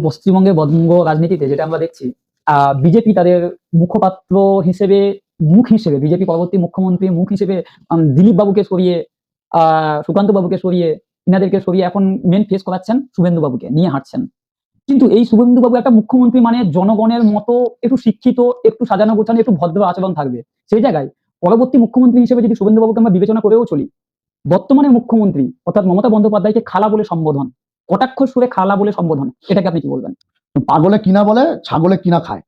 পশ্চিমবঙ্গে বঙ্গ রাজনীতিতে যেটা আমরা দেখছি, বিজেপি তাদের মুখপাত্র হিসেবে বিজেপি পরবর্তী মুখ্যমন্ত্রী মুখ হিসেবে দিলীপ বাবুকে সরিয়ে, সুকান্ত বাবুকে সরিয়ে, ইনাদেরকে সরিয়ে এখন মেন ফেস করাচ্ছেন শুভেন্দু বাবুকে নিয়ে হাঁটছেন। কিন্তু এই শুভেন্দু বাবু একটা মুখ্যমন্ত্রী মানে জনগণের মতো একটু শিক্ষিত, একটু সাজানো গোছানো, একটু ভদ্র আচরণ থাকবে। সেই জায়গায় পরবর্তী মুখ্যমন্ত্রী হিসেবে যদি শুভেন্দু বাবুকে আমরা বিবেচনা করেও চলি, বর্তমানে মুখ্যমন্ত্রী অর্থাৎ মমতা বন্দ্যোপাধ্যায়কে খালা বলে সম্বোধন, কটাক্ষ সুরে খালা বলে সম্বোধন, এটাকে আপনি কি বলবেন? পাগলে কিনা বলে, ছাগলে কিনা খায়।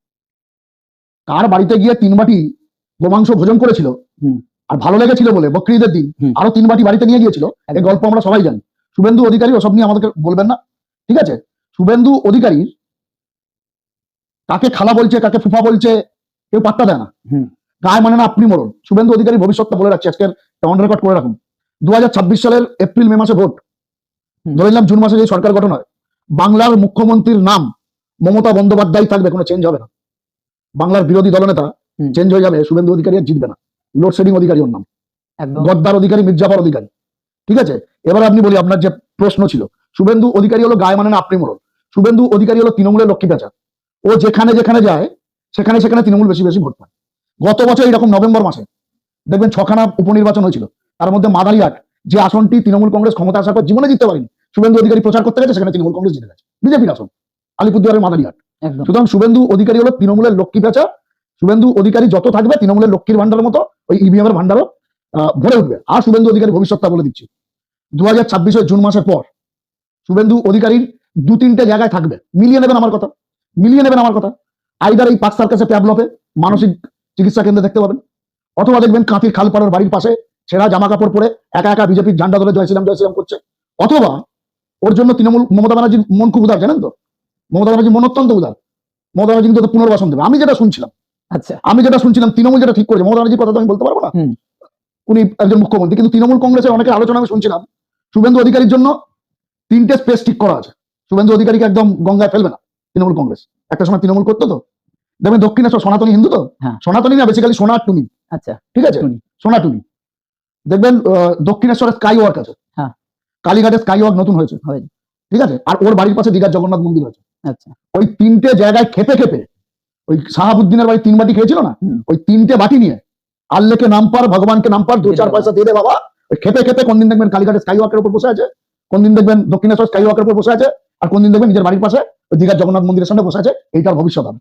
কার বাড়িতে গিয়ে 3 বাটি গোমাংস ভোজন করেছিল আর ভালো লেগেছিল বলে বকরিদের দিন আরো 3 বাটি বাড়িতে নিয়ে গিয়েছিল, এই গল্প আমরা সবাই জানি। শুভেন্দু অধিকারী ওসব নিয়ে আমাদেরকে বলবেন না, ঠিক আছে? শুভেন্দু অধিকারী কাকে খালা বলছে, কাকে ফুফা বলছে, কেউ পাত্তা দেয় না। গায়ে মানে না আপনি মরণ। শুভেন্দু অধিকারী ভবিষ্যৎটা বলে রাখছি, আজকের অন রেকর্ড করে রাখুন। 2026 সালের এপ্রিল মে মাসে ভোট, ধরে নিলাম জুন মাসে যে সরকার গঠন হয়, বাংলার মুখ্যমন্ত্রীর নাম মমতা বন্দ্যোপাধ্যায় থাকবে, কোনো চেঞ্জ হবে না। বাংলার বিরোধী দলনেতা চেঞ্জ হয়ে যাবে, শুভেন্দু অধিকারী আর জিতবে না। লোডশেডিং অধিকারী ওর নাম, গদ্দার অধিকারী, মির্জাফর অধিকারী, ঠিক আছে? এবার আপনি বলি, আপনার যে প্রশ্ন ছিল, শুভেন্দু অধিকারী হলো গায়ে মানে না আপনি মরণ। শুভেন্দু অধিকারী হলো তৃণমূলের লক্ষ্মী পেঁচা। ও যেখানে যেখানে যায় সেখানে সেখানে তৃণমূল বেশি বেশি ভোট পায়। গত বছর এরকম নভেম্বর মাসে দেখবেন 6খানা উপনির্বাচন হয়েছিল, তার মধ্যে মাদারিহাট যে আসনটি তৃণমূল কংগ্রেস ক্ষমতা আসার পর জীবনে জিততে পারেনি, শুভেন্দু অধিকারী প্রচার করতে গেছে, সেখানে তৃণমূল কংগ্রেস জিতে গেছে, বিজেপির আসন আলিপুরদুয়ারের মাদারিহাট। সুতরাং শুভেন্দু অধিকারী হলো তৃণমূলের লক্ষ্মী পেঁচা। শুভেন্দু অধিকারী যত থাকবে তৃণমূলের লক্ষ্মীর ভান্ডারের মতো ওই ইভিএম এর ভান্ডারও ভরে উঠবে। আর শুভেন্দু অধিকারী ভবিষ্যৎটা বলে দিচ্ছি, 2026 জুন মাসের পর শুভেন্দু অধিকারীর 2-3টে জায়গায় থাকবে। মিলিয়ে নেবেন আমার কথা, মিলিয়ে নেবেন আমার কথা। আইদার এই পার্ক সার্কাসে প্যাবলপে মানসিক চিকিৎসা কেন্দ্রে দেখতে পাবেন, অথবা দেখবেন কাঁথির খালপাড়ার বাড়ির পাশে ছেঁড়া জামা কাপড় পরে একা একা বিজেপির ঝান্ডা ধরে জয় শ্রীরাম করছে। অথবা ওর জন্য তৃণমূল, মমতা ব্যানার্জির মন খুব উদার, জানেন তো? মমতা ব্যানার্জির মন অত্যন্ত উদার। মমতা ব্যানার্জি কিন্তু পুনর্বাসন দেবে। আমি যেটা শুনছিলাম তৃণমূল যেটা ঠিক করেছে, মমতা ব্যানার্জির কথা তো আমি বলতে পারবো না, উনি একজন মুখ্যমন্ত্রী, কিন্তু তৃণমূল কংগ্রেসের অনেকের আলোচনা আমি শুনছিলাম, শুভেন্দু অধিকারীর জন্য 3টে স্পেস ঠিক করা আছে। শুভেন্দু অধিকারীকে একদম গঙ্গায় ফেলবে না তৃণমূল কংগ্রেস। একটা সময় তৃণমূল করতো তো, দেখবেন দক্ষিণেশ্বর সনাতনী হিন্দু তো, সনাতনী না বেসিক্যালি সোনার টুনি, আচ্ছা ঠিক আছে, সোনা টুনি। দেখবেন দক্ষিণেশ্বরের স্কাই ওয়াক আছে, কালীঘাটের স্কাই ওয়াক নতুন হয়েছে, ঠিক আছে? আর ওর বাড়ির পাশে দীঘার জগন্নাথ মন্দির আছে। আচ্ছা, ওই 3টে জায়গায় খেপে খেপে, ওই শাহাবুদ্দিনের বাড়ি 3 বাটি খেয়েছিল না, ওই 3টে বাটি নিয়ে আল্লেহকে নাম পার, ভগবানকে নাম পার, 2-4 পয়সা দিয়ে দে বাবা। ওই খেপে খেপে কোনদিন দেখবেন কালীঘাটের স্কাই ওয়াকের উপর বসে আছে, কোনদিন দেখবেন দক্ষিণেশ্বর স্কাই ওয়াকের উপর বসে আছে, আর কোনদিন দেখবেন নিজের বাড়ির পাশে ওই দীঘার জগন্নাথ মন্দিরের সামনে বসে আছে। এইটার ভবিষ্যৎ হবে।